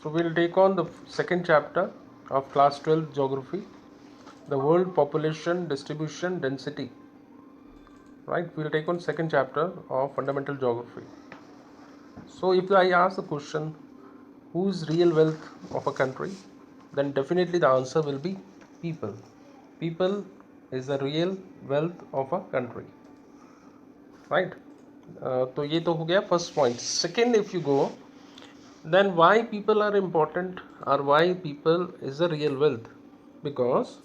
So we'll take on the second chapter of class 12 geography, the world population distribution density. Right? We'll take on second chapter of fundamental geography. So if I ask the question, whose real wealth of a country, then definitely the answer will be people. People is the real wealth of a country. Right? तो ये तो हो गया first point. Second, if you go, then why people are important or why people is the real wealth? Because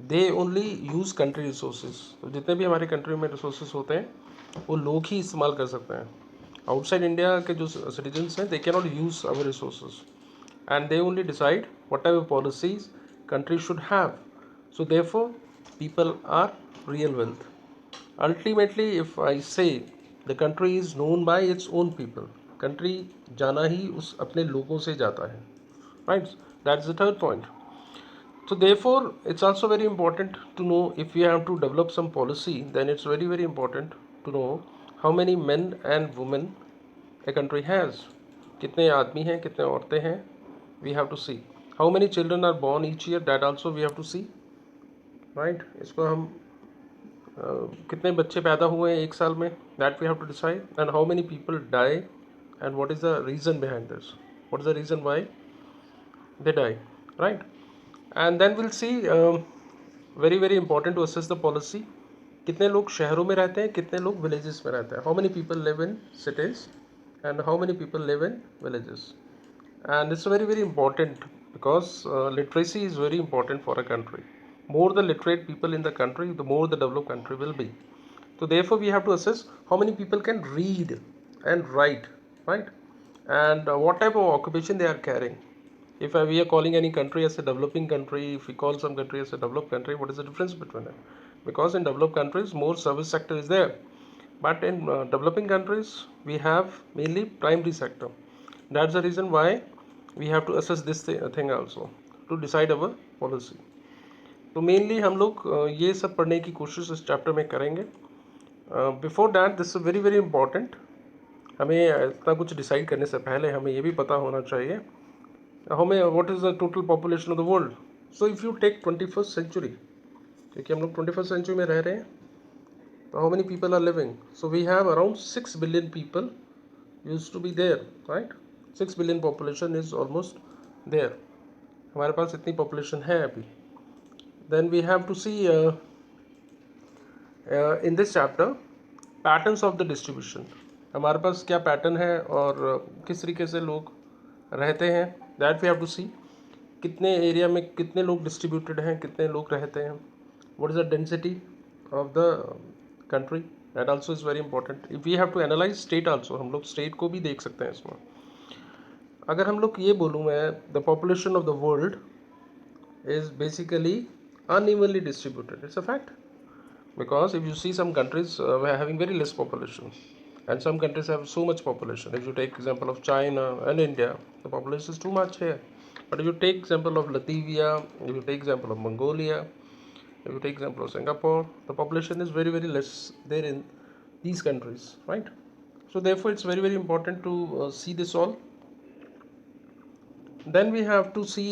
they only use country resources. तो जितने भी हमारे country में रिसोर्सेज होते हैं वो लोग ही इस्तेमाल कर सकते हैं. आउटसाइड इंडिया के जो सिटीजन्स हैं they can not use our resources and they only decide whatever policies country should have. So therefore people are real wealth. Ultimately if I say the country is known by its own people, country जाना ही उस अपने लोगों से जाता है. Right? That's the third point. So therefore it's also very important to know, if we have to develop some policy, then it's very very important to know how many men and women a country has. कितने आदमी हैं, कितने औरतें हैं, we have to see. How many children are born each year, that also we have to see. Right? इसको हम कितने बच्चे पैदा हुए हैं एक साल में, that we have to decide. And how many people die and what is the reason behind this, what is the reason why they die. Right? And then we'll see, very very important to assess the policy, कितने लोग शहरों में रहते हैं, कितने लोग villages में रहते हैं. How many people live in cities and how many people live in villages. And it's very very important because literacy is very important for a country. More the literate people in the country, the more the developed country will be. So therefore we have to assess how many people can read and write, right? And what type of occupation they are carrying. If we are calling any country as a developing country, if we call some country as a developed country, what is the difference between them? Because in developed countries more service sector is there, but in developing countries we have mainly primary sector. That's the reason why we have to assess this thing also to decide our policy. तो mainly हम लोग ये सब पढ़ने की कोशिश इस chapter में करेंगे. Before that this is very very important. हमें इतना कुछ डिसाइड करने से पहले हमें ये भी पता होना चाहिए हमें what is the total population of the world. So if you take 21st century, क्योंकि हम लोग 21st सेंचुरी में रह रहे हैं, तो how many people are living. So we have around 6 billion people use to be there. Right? 6 billion population is almost there. हमारे पास इतनी पॉपुलेशन है अभी. Then we have to see in this chapter patterns of the distribution. हमारे पास क्या pattern है और किस तरीके से लोग रहते हैं, दैट वी हैव टू सी. कितने एरिया में कितने लोग डिस्ट्रीब्यूटेड हैं, कितने लोग रहते हैं, what is the density of the country, that also is very important. If we have to analyse state also, हम लोग स्टेट को भी देख सकते हैं इसमें. अगर हम लोग ये बोलूँ मैं, the population of the world is basically unevenly distributed. It's a fact, because if you see some countries were having very less population and some countries have so much population. If you take example of China and India, the population is too much here. But if you take example of Latvia, if you take example of Mongolia, if you take example of Singapore, the population is very very less there in these countries. Right? So therefore it's very very important to see this all. Then we have to see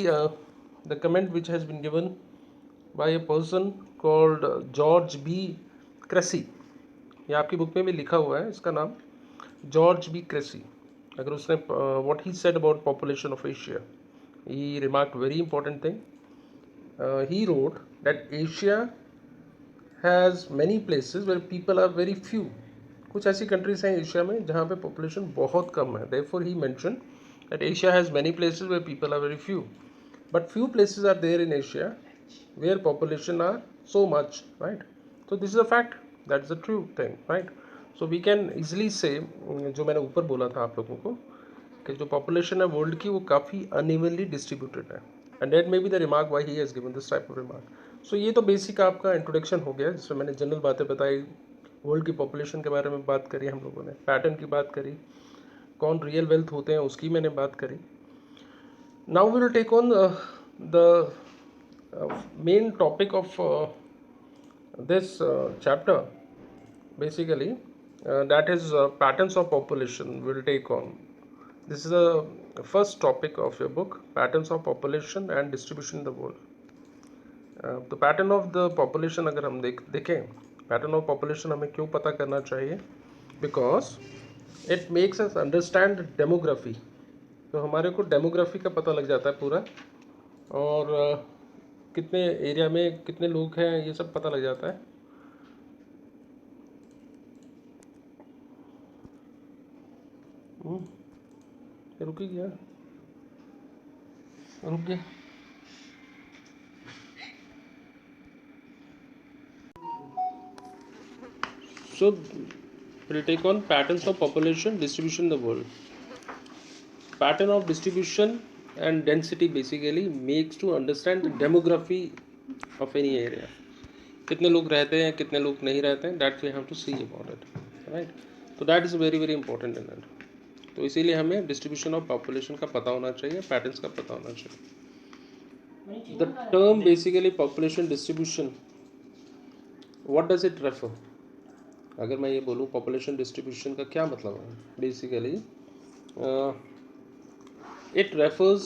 the comment which has been given by a person called George B. Cressy. ये आपकी book में भी लिखा हुआ है इसका नाम, George B crazy. अगर उसने what he said about population of Asia, he remarked very important thing. He wrote that Asia has many places where people are very few. कुछ ऐसी कंट्रीज हैं एशिया में जहाँ पे पॉपुलेशन बहुत कम है. Therefore he mention that Asia has many places where people are very few, but few places are there in Asia where population are so much. Right? So this is a fact, that's the true thing. Right? So we can easily say, जो मैंने ऊपर बोला था आप लोगों को, कि जो population है वर्ल्ड की वो काफ़ी unevenly distributed है, and that may be the remark why he has given this type of remark. So ये तो बेसिक आपका इंट्रोडक्शन हो गया जिसमें मैंने जनरल बातें बताई, वर्ल्ड की पॉपुलेशन के बारे में बात करी हम लोगों ने, पैटर्न की बात करी, कौन रियल वेल्थ होते हैं उसकी मैंने बात करी. Now we will take on the main topic of this chapter, basically that is patterns of population. Will take on, this is first topic of your book, patterns of population and distribution in the world. तो pattern of the population अगर हम देखें, pattern of population हमें क्यों पता करना चाहिए? Because it makes us understand demography. तो हमारे को डेमोग्राफी का पता लग जाता है पूरा, और कितने एरिया में कितने लोग हैं ये सब पता लग जाता है. रुकी गया, रुक गया. So we'll take on patterns of population distribution in the world. Pattern of distribution and density basically makes to understand the demography of any area. कितने लोग रहते हैं, कितने लोग नहीं रहते हैं, that we have to see about it, right? So that is very very important in it. तो इसीलिए हमें distribution of population का पता होना चाहिए, patterns का पता होना चाहिए. The term basically population distribution, what does it refer? अगर मैं ये बोलूँ population distribution का क्या मतलब है? Basically it refers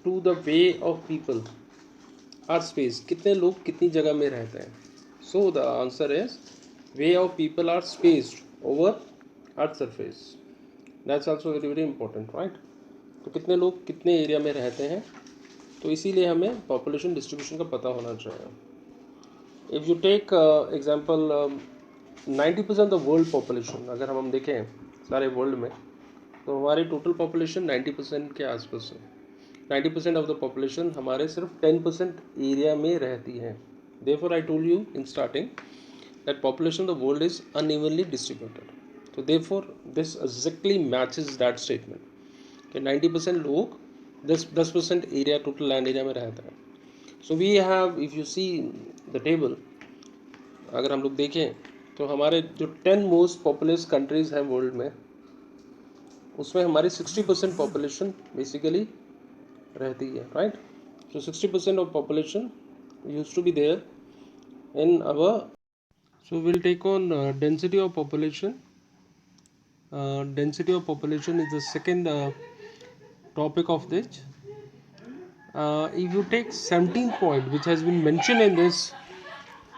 to the way of people or space. कितने लोग कितनी जगह में रहते हैं. So the answer is way of people are spaced over earth surface. That's also very very important, right? तो कितने लोग कितने एरिया में रहते हैं, तो इसीलिए हमें population distribution का पता होना चाहिए. If you take example 90% of world population, अगर हम देखें सारे वर्ल्ड में, तो हमारी टोटल पॉपुलेशन 90% के आसपास है. 90% ऑफ द पॉपुलेशन हमारे सिर्फ 10% एरिया में रहती है. Therefore I told you in starting that population of the world is unevenly distributed. तो therefore this exactly matches that statement कि 90% लोग 10% एरिया टोटल लैंड एरिया में रहता है. So we have, if you see the table, अगर हम लोग देखें तो हमारे जो 10 मोस्ट पॉपुलस कंट्रीज़ हैं वर्ल्ड में, उसमें हमारी 60% पॉपुलेशन बेसिकली रहती है, right? So 60% of population used to be there in our. So will take on density of population. Density of population is the second topic of this. If you take 17th point which has been mentioned in this,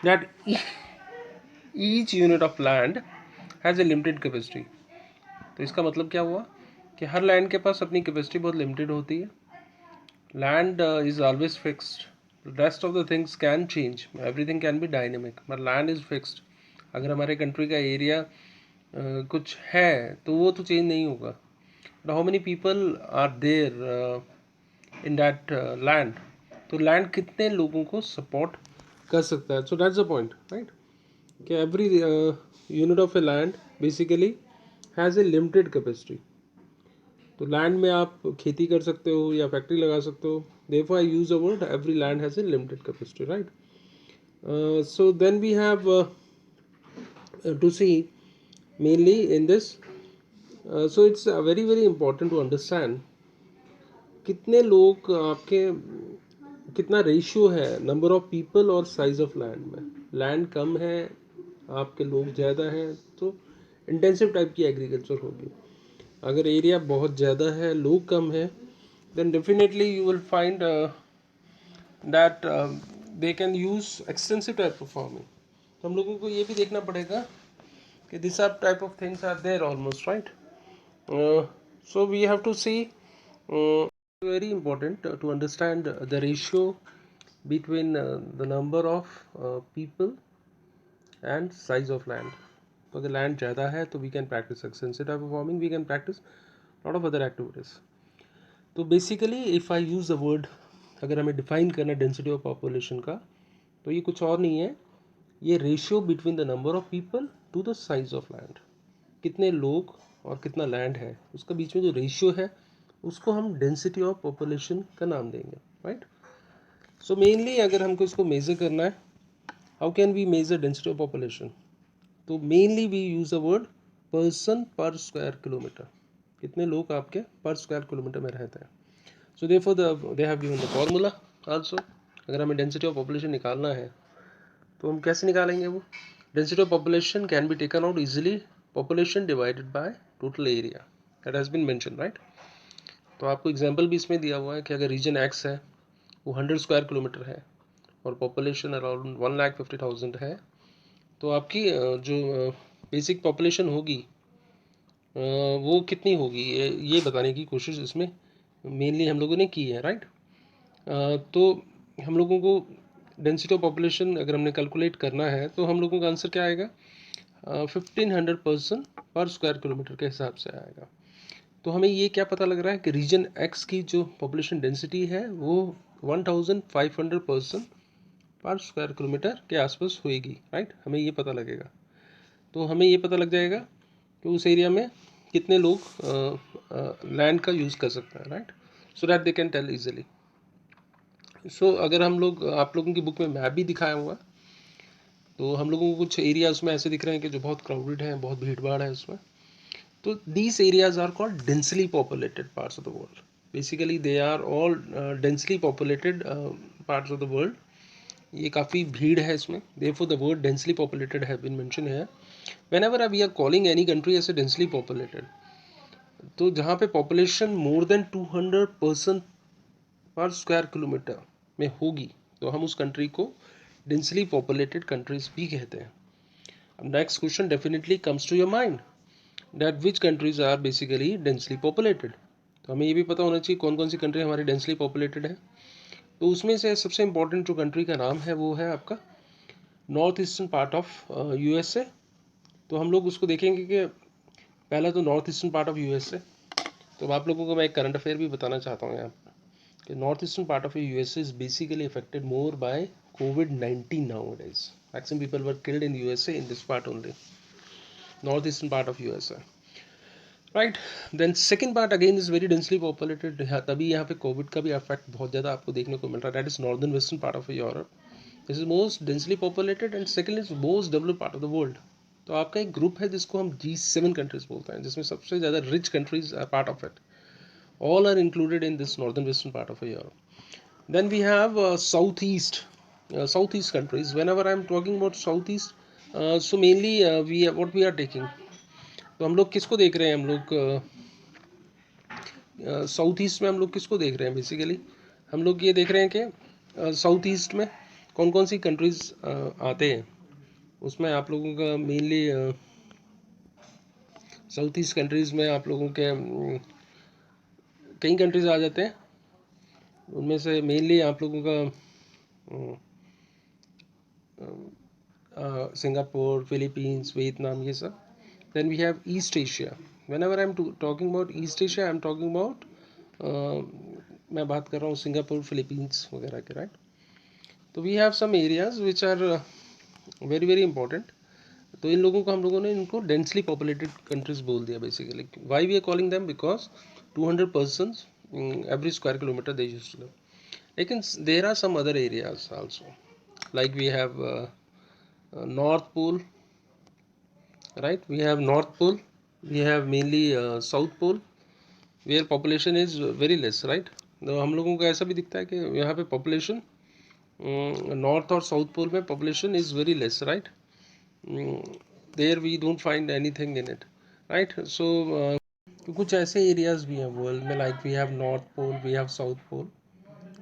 that each unit of land has a limited capacity. तो इसका मतलब क्या हुआ कि हर land के पास अपनी capacity बहुत limited होती है. Land is always fixed. Rest of the things can change, everything can be dynamic, but land is fixed. अगर हमारे कंट्री का एरिया कुछ है तो वो तो चेंज नहीं होगा. But how many people are there in that land, तो लैंड कितने लोगों को सपोर्ट कर सकता है. So that's the point, right? कि every unit of a land basically has a limited capacity. तो लैंड में आप खेती कर सकते हो या फैक्ट्री लगा सकते हो. Therefore I use a word every land has a limited capacity, right? So then we have to see mainly in this. So it's very very important to understand कितने लोग आपके, कितना रेशियो है नंबर ऑफ पीपल और size of land में. Land कम है, आपके लोग ज़्यादा हैं, तो इंटेंसिव टाइप की एग्रीकल्चर होगी. अगर एरिया बहुत ज़्यादा है, लोग कम है, then definitely you will find that they can use extensive type of farming. तो हम लोगों को ये भी देखना पड़ेगा कि this are type of things are there almost, right? So we have to see, very important to understand the ratio between the number of people and size of land. तो अगर लैंड ज़्यादा है तो we can practise extensive type of farming, we can practise lot of other activities. तो basically if I use the word, अगर हमें define करना density of population का, तो ये कुछ और नहीं है, ये ratio between the number of people to the size of land. कितने लोग और कितना लैंड है, उसका बीच में जो रेशियो है उसको हम डेंसिटी ऑफ पॉपुलेशन का नाम देंगे, राइट? सो मेनली अगर हमको इसको मेज़र करना है, how can we measure density of population? तो mainly we use the word person per square kilometre. कितने लोग आपके पर स्क्वायर किलोमीटर में रहते हैं. So therefore they have given the formula also. अगर हमें डेंसिटी ऑफ पॉपुलेशन निकालना है तो हम कैसे निकालेंगे वो? Density of population can be taken out easily, population divided by total area, that has been mention, right? तो आपको एग्जांपल भी इसमें दिया हुआ है कि अगर रीजन एक्स है वो 100 स्क्वायर किलोमीटर है और पॉपुलेशन अराउंड 1,50,000 है, तो आपकी जो बेसिक पॉपुलेशन होगी वो कितनी होगी, ये बताने की कोशिश इसमें मेनली हम लोगों ने की है, राइट। तो हम लोगों को डेंसिटी ऑफ पॉपुलेशन अगर हमने कैलकुलेट करना है तो हम लोगों का आंसर क्या आएगा, 1500 पर्सन पर स्क्वायर किलोमीटर के हिसाब से आएगा। तो हमें ये क्या पता लग रहा है कि रीजन एक्स की जो पॉपुलेशन डेंसिटी है वो 1500 पर्सन पर स्क्वायर किलोमीटर के आसपास होएगी, राइट। हमें ये पता लगेगा, तो हमें ये पता लग जाएगा कि उस एरिया में कितने लोग लैंड का यूज़ कर सकते हैं, right, so that they can tell easily. So अगर हम लोग, आप लोगों की बुक में मैप भी दिखाया हुआ, तो हम लोगों को कुछ एरिया उसमें ऐसे दिख रहे हैं कि जो बहुत क्राउडेड हैं, बहुत भीड़ भाड़ है उसमें। तो these areas are called densely populated parts of the world. Basically they are all densely populated parts of the world. ये काफ़ी भीड़ है इसमें, therefore the word densely populated have been mentioned here. Whenever we are calling any country as a densely populated, तो जहाँ पे population more than 200 person per square kilometer में होगी तो हम उस country को densely populated countries भी कहते हैं. अब next question definitely comes to your mind, that which countries are basically densely populated. तो हमें ये भी पता होना चाहिए कौन कौन सी कंट्री हमारी डेंसली पॉपुलेटेड है। तो उसमें से सबसे इम्पोर्टेंट जो कंट्री का नाम है वो है आपका north eastern part of USA. तो हम लोग उसको देखेंगे कि पहला तो north eastern part of USA. तो आप लोगों को मैं एक करंट अफेयर भी बताना चाहता हूँ यहाँ पर कि north eastern part of USA is basically affected more by COVID-19 nowadays. Maximum people were killed in USA in this part only, north eastern part of USA. Right, then second part again is very densely populated, तभी यहाँ पे Covid का भी effect बहुत ज़्यादा आपको देखने को मिल रहा है, that is northern western part of Europe. This is most densely populated and second is most developed part of the world. तो आपका एक ग्रुप है जिसको हम G7 कंट्रीज बोलते हैं, जिसमें सबसे ज़्यादा rich countries are part of it, all are included in this northern western part of Europe. Then we have south east countries. Whenever I am talking about south east, so mainly we what we are taking, तो हम लोग किसको देख रहे हैं, हम लोग south east में हम लोग किसको देख रहे हैं, बेसिकली हम लोग ये देख रहे हैं कि साउथ ईस्ट में कौन कौन सी कंट्रीज आते हैं। उसमें आप लोगों का मेनली साउथ ईस्ट कंट्रीज़ में आप लोगों के कई कंट्रीज आ जाते हैं, उनमें से मेनली आप लोगों का सिंगापुर, फिलीपींस, वियतनाम, ये सब। Then we have East Asia. Whenever I'm talking about East Asia, I'm talking about मैं बात कर रहा हूँ सिंगापुर, फिलीपींस वगैरह के, राइट। तो we have some areas which are very very important. तो इन लोगों को हम लोगों ने इनको डेंसली पॉपुलेटेड कंट्रीज बोल दिया basically. Why we are calling them, because 200 persons every square kilometre they used to live. लेकिन there are some other areas also, like we have north pole, right, we have north pole, we have mainly south pole where population is very less, right। तो हम लोगों को ऐसा भी दिखता है कि यहाँ पे population नॉर्थ और साउथ पोल में population is very less, right। there we don't find anything in it, right। so कुछ ऐसे एरियाज भी हैं वर्ल्ड में, like we have north pole, we have south pole,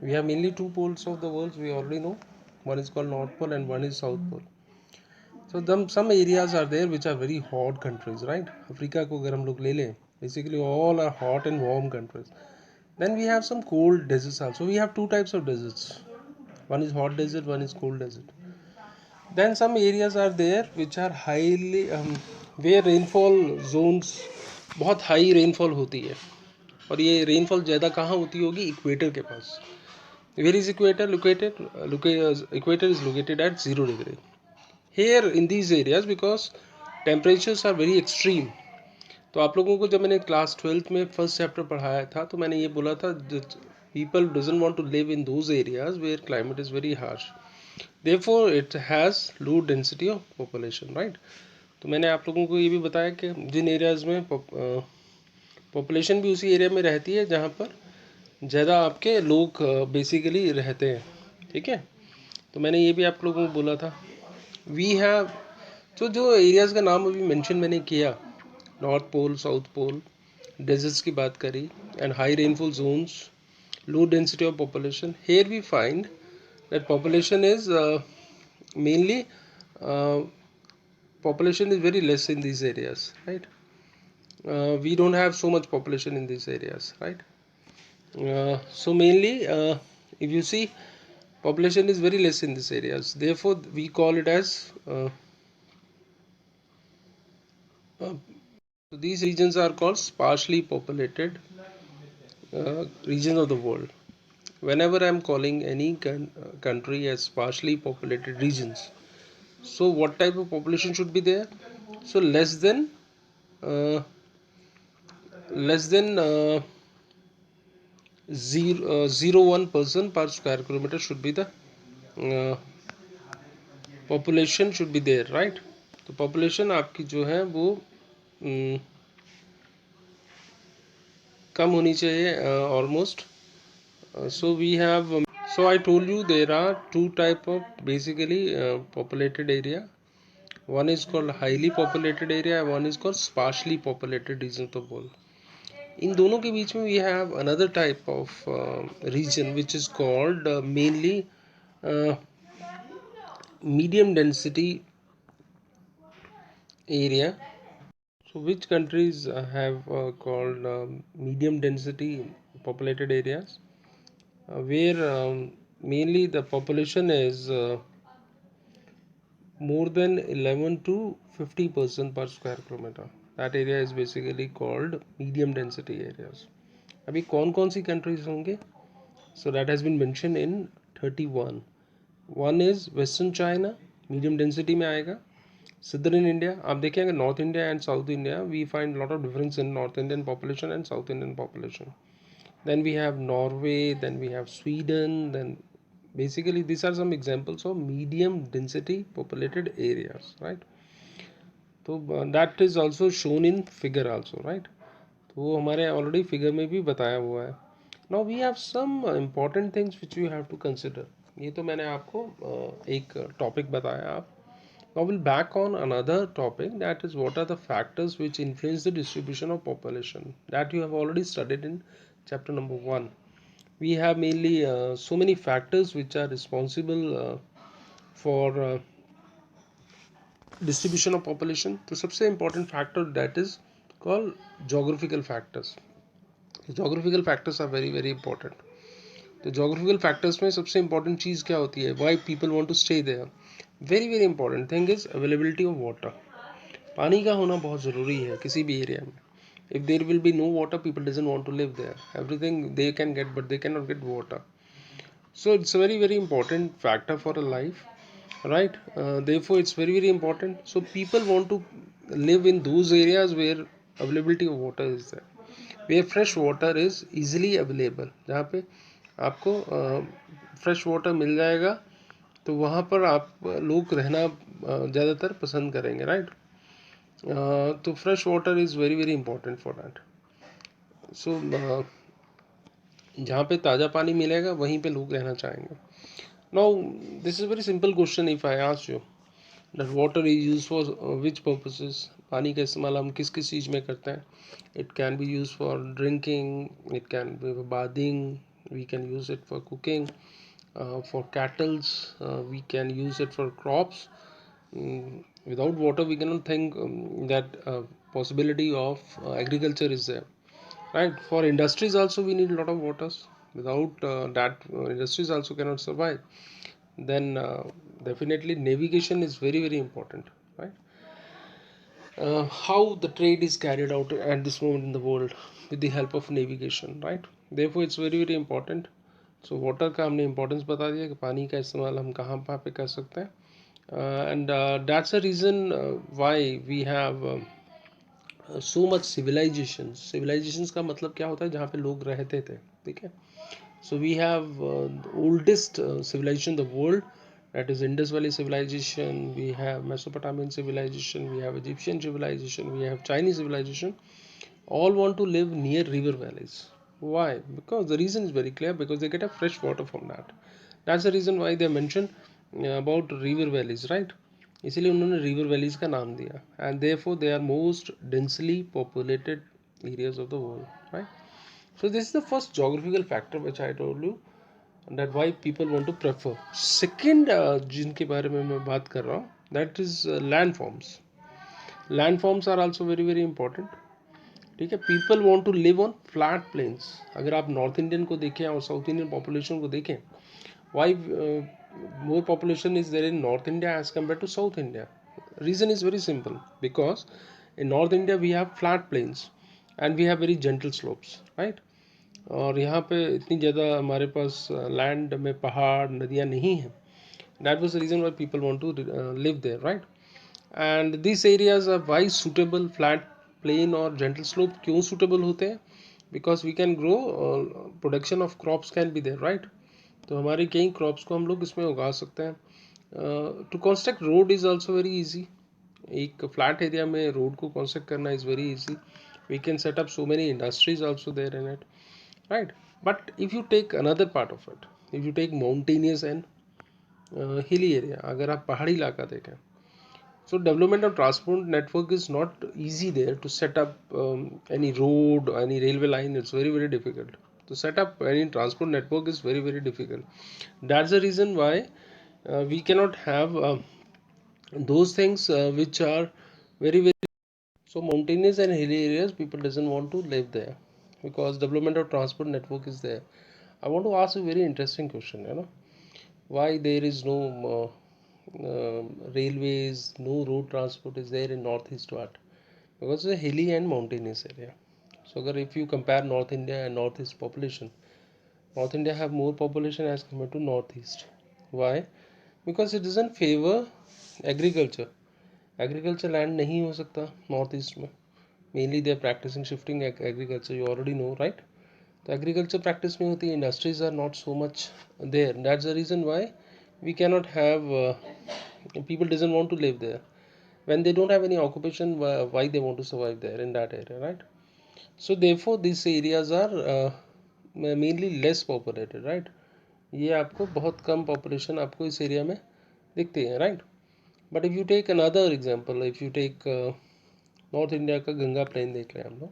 we have mainly two poles of the world, we already know, one is called north pole and one is south pole। So some areas are there which are very hot countries, right। Africa को अगर हम लोग ले लें, basically all are hot and warm countries। Then we have some cold deserts also, we have two types of deserts, one is hot desert, one is cold desert। Then some areas are there which are highly where rainfall zones, बहुत high rainfall होती है, और ये rainfall ज़्यादा कहाँ होती होगी, equator के पास। Where is equator located? Equator is located at 0 degree here in these areas because temperatures are very extreme। तो आप लोगों को जब मैंने क्लास 12th में फर्स्ट चैप्टर पढ़ाया था तो मैंने ये बोला था people doesn't want to live in those areas where climate is very harsh, therefore it has low density of population, right। तो मैंने आप लोगों को ये भी बताया कि जिन एरियाज़ में पॉपुलेशन भी उसी एरिया में रहती है जहाँ पर ज़्यादा आपके लोग बेसिकली रहते हैं, ठीक है। तो मैंने ये भी आप लोगों को बोला था वी हैव, तो जो एरियाज़ का नाम अभी मेंशन मैंने किया, north pole, south pole, deserts की बात करी, and high rainfall zones, low density of population. Here we find that population is mainly uh, population is very less in these areas, right? We don't have so much population in these areas, right? So mainly, if you see, population is very less in these areas. Therefore, we call it as uh, these regions are called sparsely populated regions of the world. Whenever I am calling any country as sparsely populated regions, so what type of population should be there? So uh, less than 0.01 person per square kilometer should be the uh, population should be there, right? तो population आपकी जो है वो कम होनी चाहिए almost. So we have so I told you there are two type of basically populated area. One is called highly populated area, one is called sparsely populated region of the world. इन दोनों के बीच में we have another type of region which is called mainly uh, medium density area. So which countries have called medium density populated areas where mainly the population is more than 11 to 50% per square kilometer. That area is basically called medium density areas. अभी कौन कौन सी countries होंगे? So that has been mentioned in 31. One is Western China, medium density में आएगा. Southern India, आप देखेंगे North India and South India, we find lot of difference in North Indian population and South Indian population. Then we have Norway, then we have Sweden, then basically these are some examples of medium density populated areas, right? तो that is also shown in figure also, right? तो वो हमारे already figure में भी बताया हुआ है. Now we have some important things which you have to consider. ये तो मैंने आपको एक topic बताया आप. Now we'll back on another topic, that is what are the factors which influence the distribution of population, that you have already studied in chapter number 1. We have mainly so many factors which are responsible for distribution of population. तो सबसे important factor that is called geographical factors. Geographical factors are very very important. तो geographical factors में सबसे important चीज़ क्या होती है? Why people want to stay there? Very very important thing is availability of water. पानी का होना बहुत ज़रूरी है किसी भी एरिया में. If there will be no water, people doesn't want to live there. Everything they can get, but they cannot get water. So it's a very very important factor for a life, right? Therefore, it's very very important. So people want to live in those areas where availability of water is there, where fresh water is easily available. जहाँ पे आपको fresh water मिल जाएगा तो वहाँ पर आप लोग रहना ज़्यादातर पसंद करेंगे, राइट? तो fresh water is very very important for that. So जहाँ पे ताज़ा पानी मिलेगा वहीं पे लोग रहना चाहेंगे. Now this is very simple question if I ask you that water is use for which purposes. पानी का इस्तेमाल हम किस किस चीज़ में करते हैं? It can be use for drinking, it can be for bathing, we can use it for cooking, for cattles, we can use it for crops. Without water we cannot think that possibility of agriculture is there, right? For industries also we need a lot of waters. Without that industries also cannot survive. Then definitely navigation is very very important, right? How the trade is carried out at this moment in the world with the help of navigation, right? Therefore it's very very important. So water का हमने importance बता दिया कि पानी का इस्तेमाल हम कहाँ कहाँ पे कर सकते हैं. And that's the reason why we have so much civilizations. Civilizations का मतलब क्या होता है? जहाँ पे लोग रहते थे, ठीक है? So we have the oldest civilization in the world, that is Indus Valley civilization. We have Mesopotamian civilization, we have Egyptian civilization, we have Chinese civilization. All want to live near river valleys. Why? Because the reason is very clear, because they get a fresh water from that. That's the reason why they mention about river valleys, right? इसलिए उन्होंने river valleys का नाम दिया. And therefore they are most densely populated areas of the world, right? So this is the first geographical factor which I told you, that why people want to prefer. Second, जिनके बारे में मैं बात कर रहा हूँ, that is landforms. Landforms are also very very important. ठीक है, people want to live on flat plains. अगर आप नॉर्थ इंडियन को देखें और साउथ इंडियन पॉपुलेशन को देखें, why more population is there in north India as compare to south India? Reason is very simple, because in north India we have flat plains and we have very gentle slopes, right. और यहाँ पे इतनी ज़्यादा हमारे पास land में पहाड़ नदियाँ नहीं हैं. That was the reason why people want to live there, right. And this areas are why suitable. Flat plain और जेंटल स्लोप क्यों सुटेबल होते हैं? Because we can grow, production of crops can be there, right. तो हमारे कई crops को हम लोग इसमें उगा सकते हैं. To construct road is also very easy. एक फ्लैट एरिया में रोड को कंस्ट्रक्ट करना is very easy. We can set up so many industries also there in it, right. But if you take another part of it, if you take mountainous and hilly area, अगर आप पहाड़ी इलाका देखें, so development of transport network is not easy there. To set up any road, any railway line, it's very very difficult. To set up any transport network is very very difficult. That's the reason why we cannot have those things which are very very. So mountainous and hilly areas, people doesn't want to live there because development of transport network is there. I want to ask a very interesting question. Why there is no railways, no road transport is there in northeast part? Because it's a hilly and mountainous area. So if you compare North India and Northeast population, North India have more population as compared to Northeast. Why? Because it doesn't favor agriculture. Agriculture land नहीं हो सकता north east में. Mainly they are practicing shifting agriculture, you already know, right. तो agriculture practice नहीं होती, industries are not so much there. That's the reason why we cannot have people doesn't want to live there. When they don't have any occupation, why they want to survive there in that area, right? So therefore these areas are mainly less populated, right. ये आपको बहुत कम population आपको इस area में दिखती है, right. But if you take another example, if you take north India का Ganga plane देख लें हम लोग,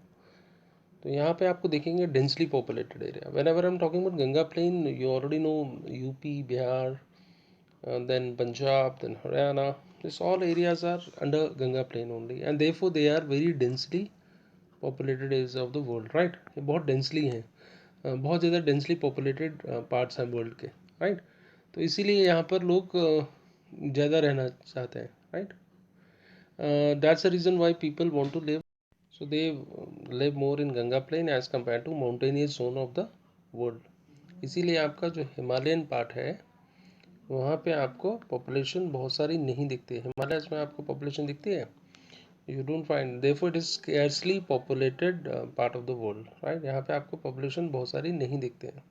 तो यहाँ पे आपको देखेंगे densely populated area. Whenever I am talking about Ganga plain, you already know UP, Bihar, then Punjab, then Haryana. This all areas are under Ganga plain only, and therefore they are very densely populated areas of the world, right. ये बहुत densely हैं, बहुत ज़्यादा densely populated parts हैं world के, right. तो इसीलिए यहाँ पर लोग ज़्यादा रहना चाहते हैं, right. That's the reason why people want to live. So they live more in Ganga plain as compared to mountainous zone of the world. इसीलिए आपका जो हिमालयन पार्ट है वहाँ पे आपको पॉपुलेशन बहुत सारी नहीं दिखती है. हिमालयस में आपको पॉपुलेशन दिखती है, you don't find, therefore it is scarcely populated part of the world, right. यहाँ पे आपको पॉपुलेशन बहुत सारी नहीं दिखते हैं.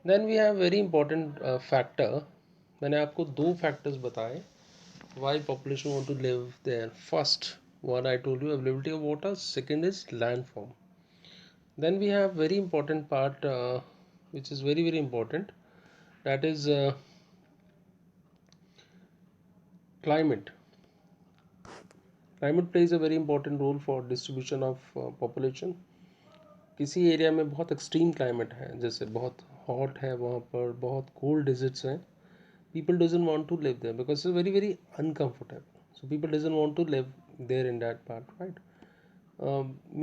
Then we have very important factor. मैंने आपको दो फैक्टर्स बताए why population want to live there. First one I told you, availability of water. Second is landform. Then we have very important part which is very very important, that is climate. Climate plays a very important role for distribution of population. किसी area में बहुत extreme climate है, जैसे बहुत hot है, वहाँ पर बहुत कोल्ड डिजिट्स हैं, people doesn't want to live there because it's very very uncomfortable. So people doesn't want to live there in that part, right.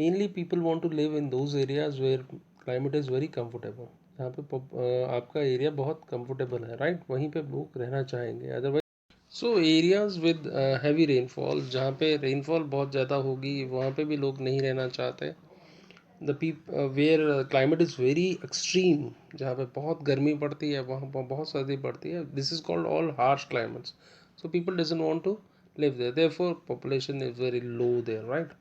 Mainly people want to live in those areas where climate is very comfortable. जहाँ पे आपका area बहुत comfortable है, right, वहीं पे लोग रहना चाहेंगे. Otherwise so areas with heavy rainfall, जहाँ पे रेनफॉल बहुत ज़्यादा होगी वहाँ पे भी लोग नहीं रहना चाहते. The where climate is very extreme, जहाँ पे बहुत गर्मी पड़ती है, वहाँ पर बहुत सर्दी पड़ती है, this is called all harsh climates. So people doesn't want to live there, therefore population is very low there, right.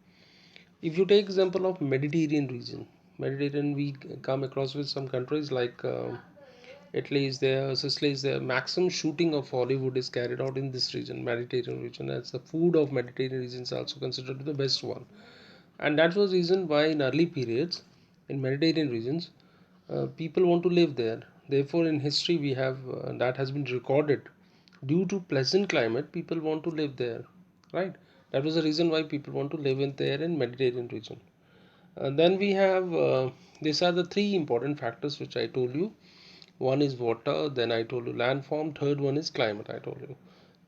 If you take example of Mediterranean region, Mediterranean we come across with some countries like Italy is there, Sicily is there. Maximum shooting of Hollywood is carried out in this region, Mediterranean region. As the food of Mediterranean region is also considered the best one, and that was the reason why in early periods in Mediterranean regions people want to live there. Therefore, in history we have that has been recorded. Due to pleasant climate, people want to live there, right? That was the reason why people want to live in there in Mediterranean region. Then we have these are the three important factors which I told you. One is water, then I told you landform, third one is climate I told you.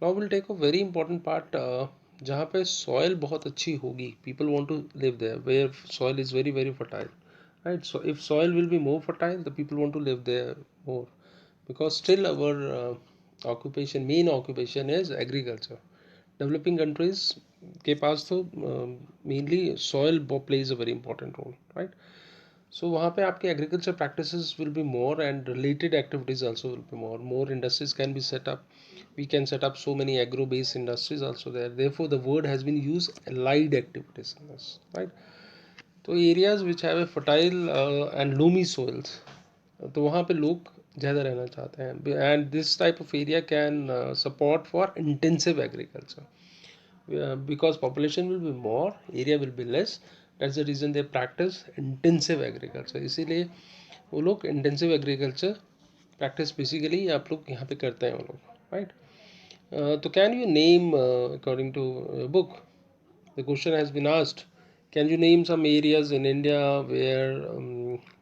Now we'll take a very important part जहाँ पे soil बहुत अच्छी होगी, people want to live there where soil is very very fertile, right? So if soil will be more fertile, the people want to live there more, because still our main occupation is agriculture. Developing countries के पास तो mainly soil plays a very important role, right? So वहाँ पे आपके agriculture practices will be more and related activities also will be more. More industries can be set up. We can set up so many agro-based industries also there. Therefore, the word has been used allied activities in this, right? तो areas which have a fertile and loamy soils, तो वहाँ पे लोग ज़्यादा रहना चाहते हैं, and this type of area can support for intensive agriculture. Because population will be more, area will be less. That's the reason they practice intensive agriculture. इसीलिए वो लोग intensive agriculture practice basically आप लोग यहाँ पे करते हैं वो लोग, right? तो can you name according to book, the question has been asked, can you name some areas in India where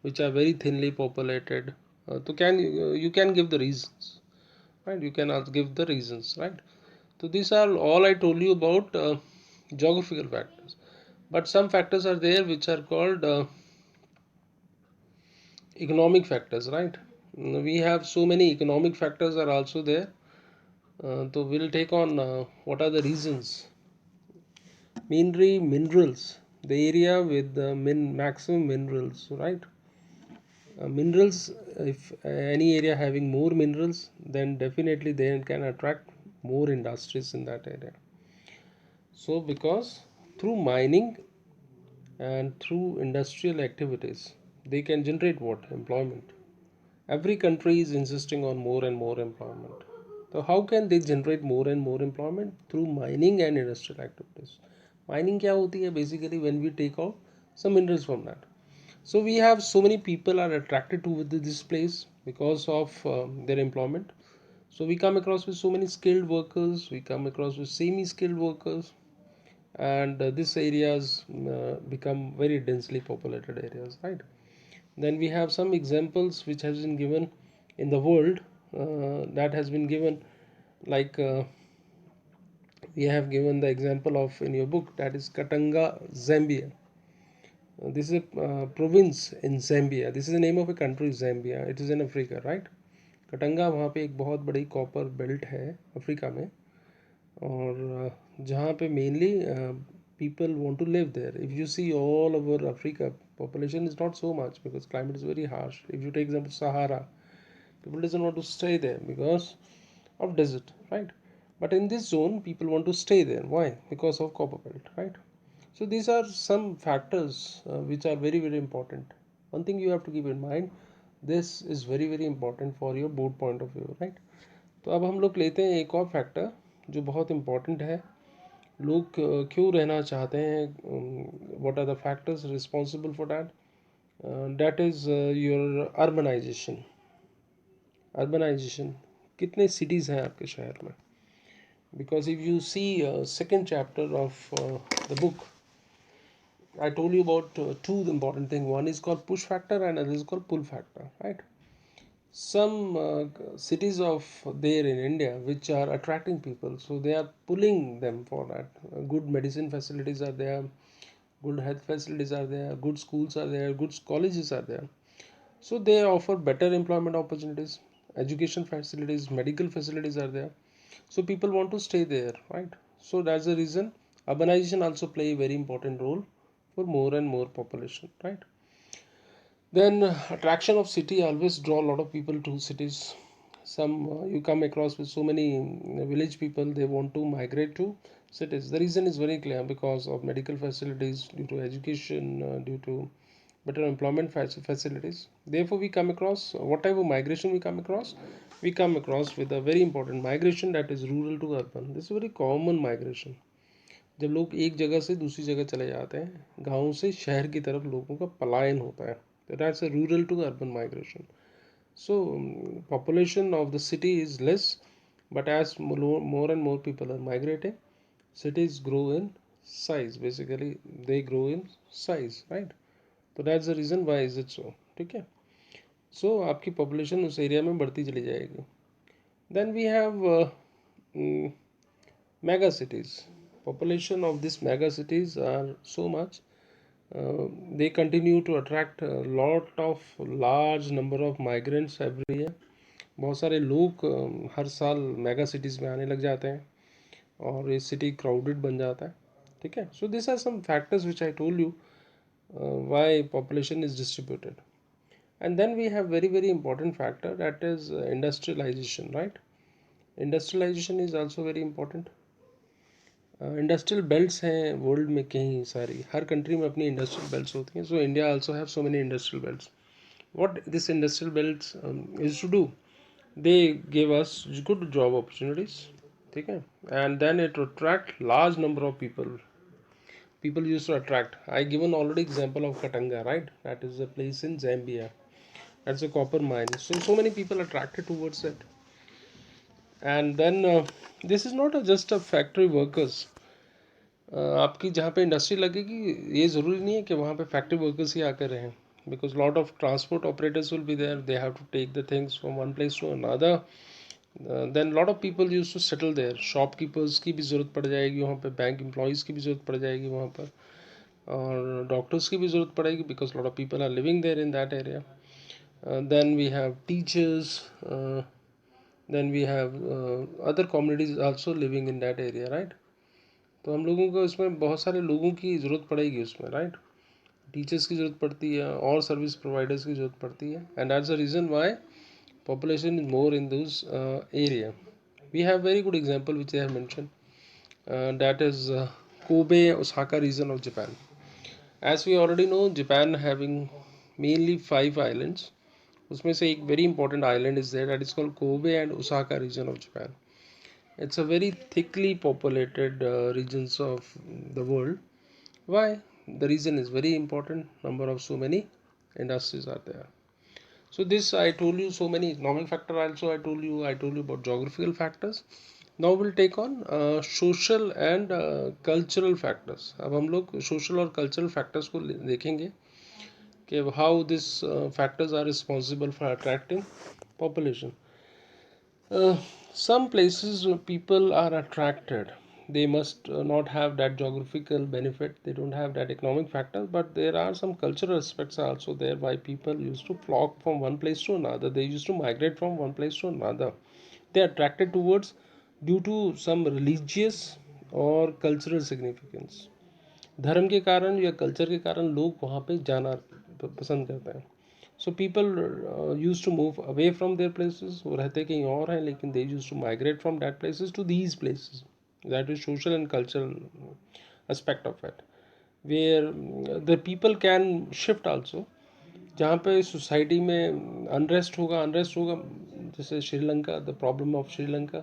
which are very thinly populated? So can you can give the reasons, right? You can also give the reasons, right? So these are all I told you about geographical factors. But some factors are there which are called economic factors, right? We have so many economic factors are also there. So we'll take on what are the reasons. Mainly minerals, the area with the maximum minerals, right? Minerals, if any area having more minerals, then definitely they can attract more industries in that area. So because through mining and through industrial activities, they can generate what? Employment. Every country is insisting on more and more employment. So how can they generate more and more employment? Through mining and industrial activities. Mining क्या होती है? Basically when we take out some minerals from that. So we have so many people are attracted to this place because of their employment. So we come across with so many skilled workers, we come across with semi-skilled workers, and these areas become very densely populated areas, right? Then we have some examples which has been given in the world, that has been given, like we have given the example of in your book, that is Katanga, Zambia. This is a province in Zambia. This is the name of a country, Zambia. It is in Africa, right? Katanga वहाँ पे एक बहुत बड़ी copper belt है Africa में, और जहाँ पे mainly people want to live there. If you see all over Africa, population is not so much because climate is very harsh. If you take example Sahara, people doesn't want to stay there because of desert, right? But in this zone, people want to stay there. Why? Because of copper belt, right? So these are some factors which are very very important. One thing you have to keep in mind, this is very very important for your board point of view, right? तो अब हम लोग लेते हैं एक और factor जो बहुत इम्पोर्टेंट है, लोग क्यों रहना चाहते हैं, what are the factors responsible for that, that is your urbanisation. Urbanisation, कितने सिटीज़ हैं आपके शहर में? Because if you see second chapter of the book, I told you about two important things. One is called push factor and another is called pull factor, right? Some cities of there in India which are attracting people, so they are pulling them for that. Good medicine facilities are there, good health facilities are there, good schools are there, good colleges are there. So they offer better employment opportunities, education facilities, medical facilities are there. So people want to stay there, right? So that's the reason urbanization also play a very important role for more and more population, right? Then attraction of city always draw a lot of people to cities. Some you come across with so many village people, they want to migrate to cities. The reason is very clear, because of medical facilities, due to education, due to better employment facilities. Therefore we come across whatever migration we come across, we come across with a very important migration, that is rural to urban. This is very common migration. जब लोग एक जगह से दूसरी जगह चले जाते हैं, गांव से शहर की तरफ लोगों का पलायन होता है, तो that's a rural to urban migration. So population of the city is less, but as more and more people are migrating, cities grow in size. Basically they grow in size, right? तो that's the reason Y is it so, ठीक है। सो आपकी population उस area में बढ़ती चली जाएगी। Then we have mega cities. Population of these mega cities are so much. They continue to attract a lot of large number of migrants every year. बहुत सारे लोग हर साल मेगा सिटीज़ में आने लग जाते हैं और ये सिटी क्राउडेड बन जाता है, ठीक है। So this are some factors which I told you why population is distributed. And then we have very important factor, that is industrialization, right? Industrialization is also very important. Industrial belts हैं world में कहीं सारी, हर country में अपनी industrial belts होती हैं. So India also have so many industrial belts. What this industrial belts is to do, they give us good job opportunities, ठीक है. And then it attract large number of people used to attract. I given already example of Katanga, right? That is a place in Zambia. That's a copper mine. So many people attracted towards it. And then this is not just a factory workers. आपकी जहाँ पे industry लगेगी ये ज़रूरी नहीं है कि वहाँ पे फैक्ट्री वर्कर्स ही आकर रहें, because lot of transport operators will be there, they have to take the things from one place to another. Then lot of people use to settle there. Shopkeepers की भी ज़रूरत पड़ जाएगी वहाँ पे, बैंक एम्प्लॉयज़ की भी ज़रूरत पड़ जाएगी वहाँ पर, और डॉक्टर्स की भी ज़रूरत पड़ेगी because lot of people are living there in that area. Then we have teachers, then we have other communities also living in that area, right. तो हम लोगों को इसमें बहुत सारे लोगों की ज़रूरत पड़ेगी उसमें, राइट. टीचर्स की ज़रूरत पड़ती है और सर्विस प्रोवाइडर्स की ज़रूरत पड़ती है. And that's the reason Y population is more in those area. We have very good example which I have mentioned, that is Kobe, Osaka region of Japan. As we already know, Japan having mainly 5 islands. उसमें से एक very important island is there, that is called Kobe and Osaka region of Japan. It's a very thickly populated regions of the world. Why? The reason is very important. Number of so many industries are there. So this I told you so many economic factor. Also I told you about geographical factors. Now we'll take on social and cultural factors. अब हम लोग social और cultural factors को देखेंगे कि how these factors are responsible for attracting population. Some places people are attracted, they must not have that geographical benefit, they don't have that economic factor, but there are some cultural aspects also there why people used to flock from one place to another, they used to migrate from one place to another. They are attracted towards due to some religious or cultural significance. धर्म के कारण या culture के कारण लोग वहाँ पे जाना पसंद करते हैं. So people use to move away from their places. वो रहते कहीं और हैं लेकिन they use to migrate from that places to these places. That is social and cultural aspect of it, where the people can shift also. जहाँ पे society में unrest होगा जैसे Sri Lanka, the problem of Sri Lanka,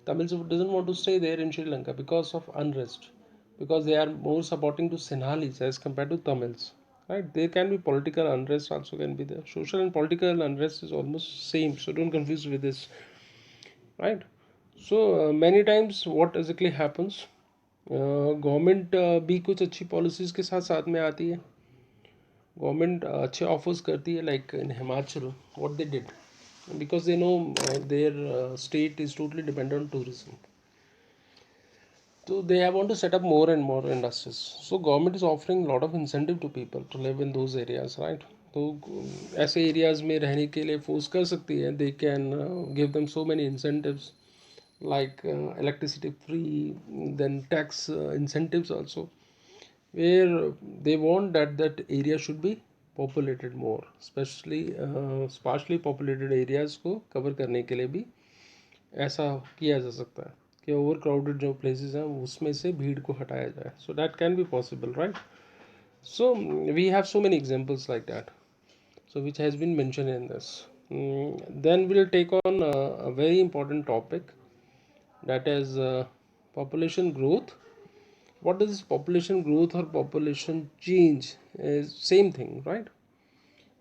Tamils doesn't want to stay there in Sri Lanka because of unrest, because they are more supporting to Sinhalese as compared to Tamils, right? There can be political unrest also can be there. Social and political unrest is almost same, so don't confuse with this, right? So many times what exactly happens, government भी कुछ अच्छी policies के साथ साथ में आती है. Government अच्छे ऑफर्स करती है, like in Himachal what they did, because they know there state is totally dependent on tourism. So they want to set up more and more industries. So government is offering lot of incentive to people to live in those areas, right? तो ऐसे areas में रहने के लिए force कर सकती है. They can give them so many incentives like electricity free, then tax incentives also, where they want that area should be populated more, especially sparsely populated areas को cover करने के लिए भी ऐसा किया जा सकता है कि ओवर क्राउडेड जो प्लेसेस हैं उसमें से भीड़ को हटाया जाए. So that can be possible, right. So we have so many examples like that, so which has been mentioned in this. Then we'll take on a very important topic, that is population growth. What does population growth or population change is same thing, right?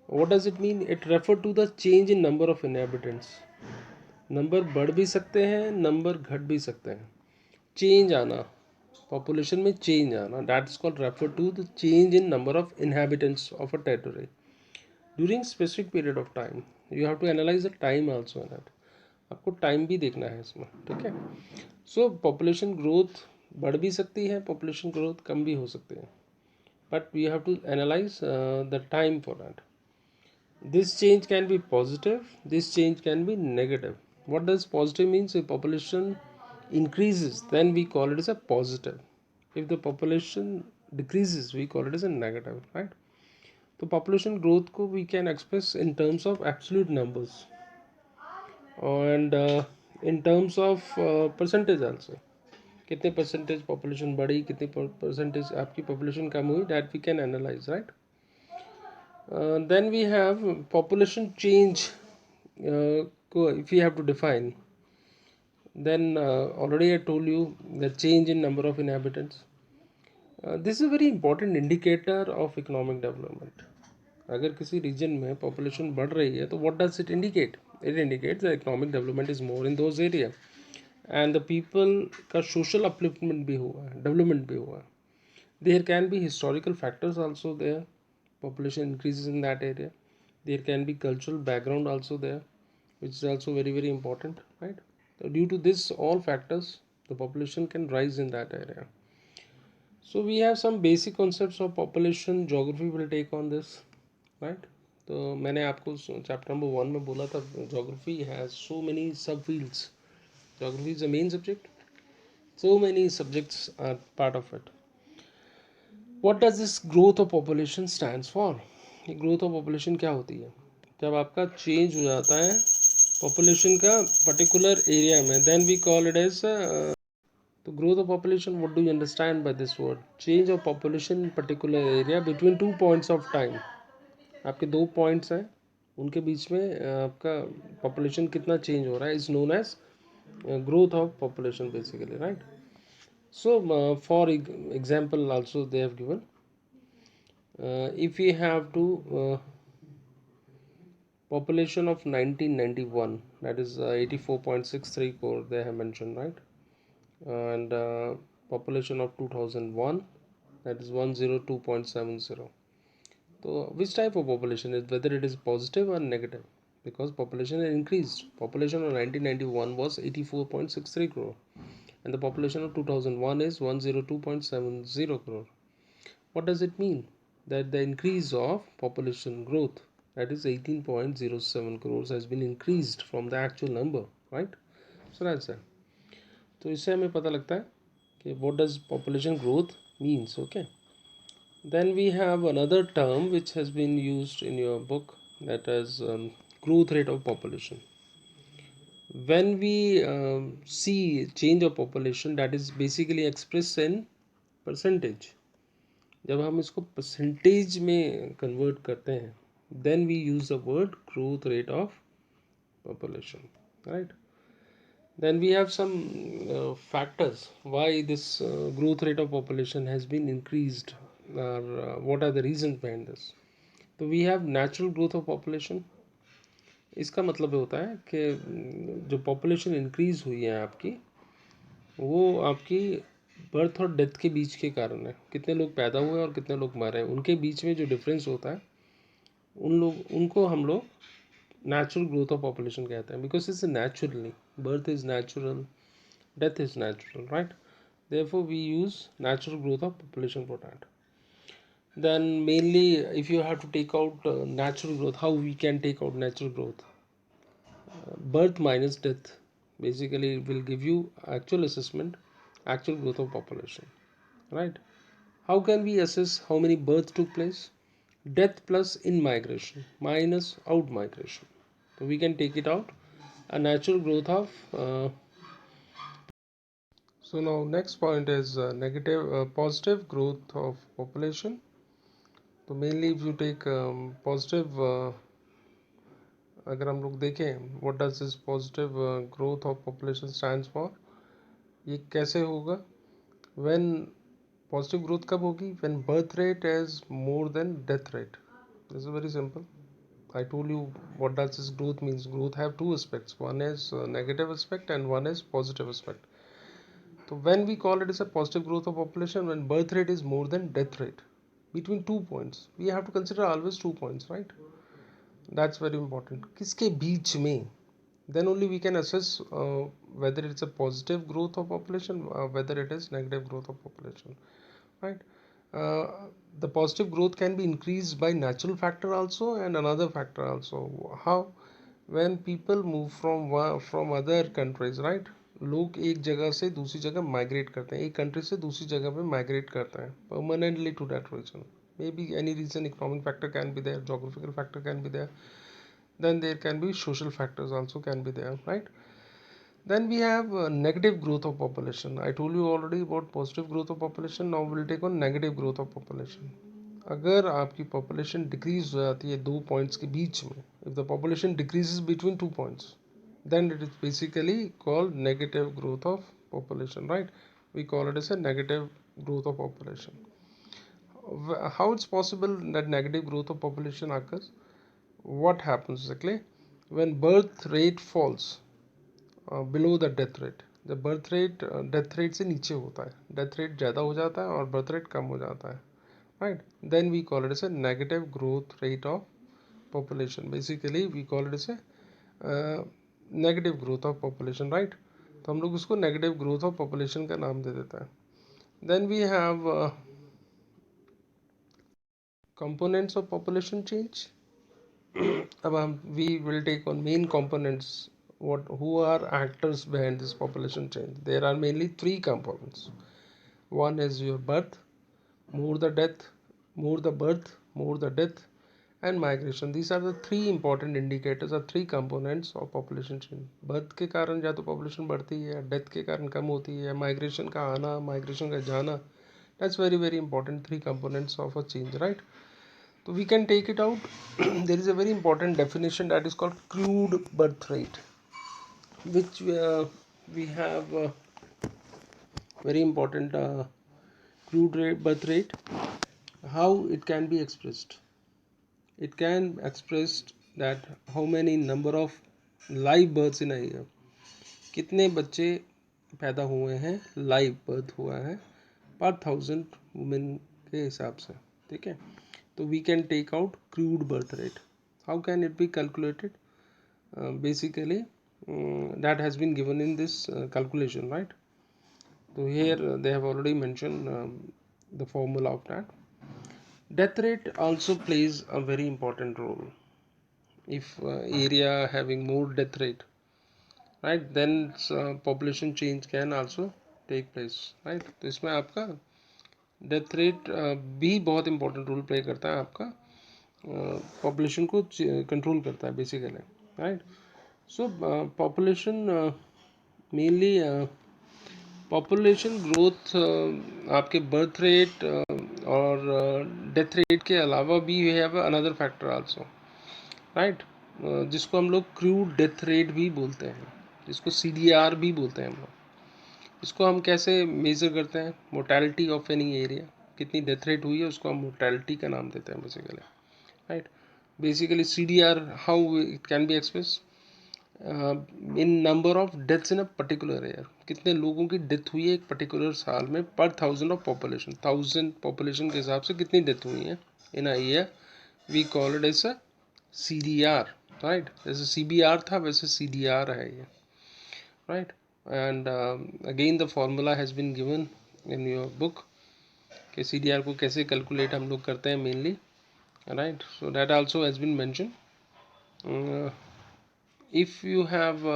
What does it mean? It refer to the change in number of inhabitants. Number बढ़ भी सकते हैं, number घट भी सकते हैं. Change आना, population में चेंज आना, that is called refer to the change in number of inhabitants of a territory during specific period of time. You have to analyse the time also in it. आपको time भी देखना है इसमें, ठीक है. सो population growth बढ़ भी सकती है, पॉपुलेशन ग्रोथ कम भी हो सकती है, but we have to analyse the time for that. This change can be positive, this change can be negative. What does positive means? If population increases, then we call it as a positive. If the population decreases, we call it as a negative, right? So population growth को we can express in terms of absolute numbers and in terms of percentage also. कितने percentage population बढ़ी, कितने percentage आपकी population कम हुई, that we can analyze, right? Then we have population change. If we have to define, then already I told you the change in number of inhabitants. This is a very important indicator of economic development. अगर किसी region में population बढ़ रही है तो what does it indicate? It indicates that economic development is more in those areas and the people का social upliftment भी हुआ है, development भी हुआ है. There can be historical factors also there. Population increases in that area. There can be cultural background also there, which is also very very important, right? So due to this all factors, the population can rise in that area. So we have some basic concepts of population. Geography will take on this, right? तो मैंने आपको chapter number 1 में बोला था geography has so many subfields. Geography is the main subject. So many subjects are part of it. What does this growth of population stands for? ये growth of population क्या होती है? जब आपका change हो जाता है population का particular area में, then we call it as the growth of population. What do you understand by this word? Change of population in particular area between 2 points of time. आपके 2 points हैं, उनके बीच में आपका population कितना change हो रहा है is known as growth of population basically, right? So for example also they have given. If we have to population of 1991, that is 84.63 crore they have mentioned, right? And population of 2001, that is 102.70. So which type of population is, whether it is positive or negative? Because population has increased. Population of 1991 was 84.63 crore and the population of 2001 is 102.70 crore. What does it mean? That the increase of population growth, that is 18.07 crores, has been increased from the actual number, right? So that's it. तो इससे हमें पता लगता है कि what does population growth means, okay? Then we have another term which has been used in your book, that is growth rate of population. When we see change of population, that is basically expressed in percentage. जब हम इसको percentage में convert करते हैं, then we use the word growth rate of population, right? Then we have some factors why this growth rate of population has been increased और what are the reason behind this. तो we have natural growth of population. इसका मतलब होता है कि जो population increase हुई है आपकी, वो आपकी बर्थ और डेथ के बीच के कारण है. कितने लोग पैदा हुए और कितने लोग मरे, उनके बीच में जो डिफरेंस होता है, उनको हम लोग नेचुरल ग्रोथ ऑफ पॉपुलेशन कहते हैं. Because it's naturally, birth is natural, death is natural, right? Therefore we use natural growth of population for that. Then mainly if you have to take out natural growth, how we can take out natural growth? Birth minus death basically will give you actual assessment, actual growth of population, right? How can we assess how many births took place? Death plus in migration minus out migration. So we can take it out, a natural growth of so now next point is positive growth of population. तो mainly if you take positive, अगर हम लोग देखें what does this positive growth of population stands for, ये कैसे होगा? When positive growth कब होगी? When birth rate is more than death rate. This is very simple. I told you what does this growth means. Growth have two aspects. One is negative aspect and one is positive aspect. So when we call it as a positive growth of population, when birth rate is more than death rate, between 2 points, we have to consider always 2 points, right? That's very important. किसके बीच में? Then only we can assess whether it's a positive growth of population, whether it is negative growth of population, right? uh, the positive growth can be increased by natural factor also and another factor also. How? When people move from other countries, right? लोग एक जगह से दूसरी जगह migrate करते हैं, एक country से दूसरी जगह पे माइग्रेट करते हैं permanently to that region. Maybe any reason, economic factor can be there, geographical factor can be there, then there can be social factors also can be there, right? Then we have negative growth of population. I told you already about positive growth of population. Now we'll take on negative growth of population. अगर आपकी population decrease हो जाती है 2 points के बीच में, if the population decreases between 2 points, then it is basically called negative growth of population, right? We call it as a negative growth of population. How it's possible that negative growth of population occurs? What happens exactly? When birth rate falls below the death rate. जब birth rate death rate से नीचे होता है, death rate ज़्यादा हो जाता है और बर्थ रेट कम हो जाता है, right? Then we call it as a negative growth rate of population. Basically we call it as a negative growth of population, right? तो हम लोग उसको नेगेटिव ग्रोथ ऑफ पॉपुलेशन का नाम दे देता है. Then we have components of population change. अब हम we will take on main components. Who are actors behind this population change? There are mainly three components. One is your birth, more the death, more the birth, more the death, and migration. These are the three important indicators or three components of population change. birth के कारण या तो population बढ़ती है, death के कारण कम होती है, migration का आना, migration का जाना. That's very very important, three components of a change, right? So we can take it out. There is a very important definition that is called crude birth rate, which we have very important crude rate, birth rate. How it can be expressed? It can expressed that how many number of live births in a year. कितने बच्चे पैदा हुए हैं, live birth हुआ है पर 1000 women के हिसाब से, ठीक है? तो we can take out crude birth rate. How can it be calculated? Basically that has been given in this calculation, right? So here they have already mentioned the formula of that. Death rate also plays a very important role. If area having more death rate, right, then population change can also take place, right? तो इसमें आपका death rate भी बहुत important role play करता है, आपका population को control करता है basically, right? So population mainly population growth आपके birth rate और death rate के अलावा भी we have another factor also, right? जिसको हम लोग crude death rate भी बोलते हैं, जिसको CDR भी बोलते हैं हम लोग. इसको हम कैसे मेज़र करते हैं? मोर्टैलिटी ऑफ एनी एरिया, कितनी डेथ रेट हुई है उसको हम मोर्टैलिटी का नाम देते हैं basically, right? Basically CDR how it can be express in number of deaths in a particular year. कितने लोगों की डेथ हुई है एक पर्टिकुलर साल में पर 1000 ऑफ पॉपुलेशन. 1000 पॉपुलेशन के हिसाब से कितनी डेथ हुई है in a year. We call it as a CDR, right? जैसे CBR था वैसे CDR है ये, right? And again the formula has been given in your book कि CDR को कैसे कैलकुलेट हम लोग करते हैं mainly, right? So that also has been mention. If you have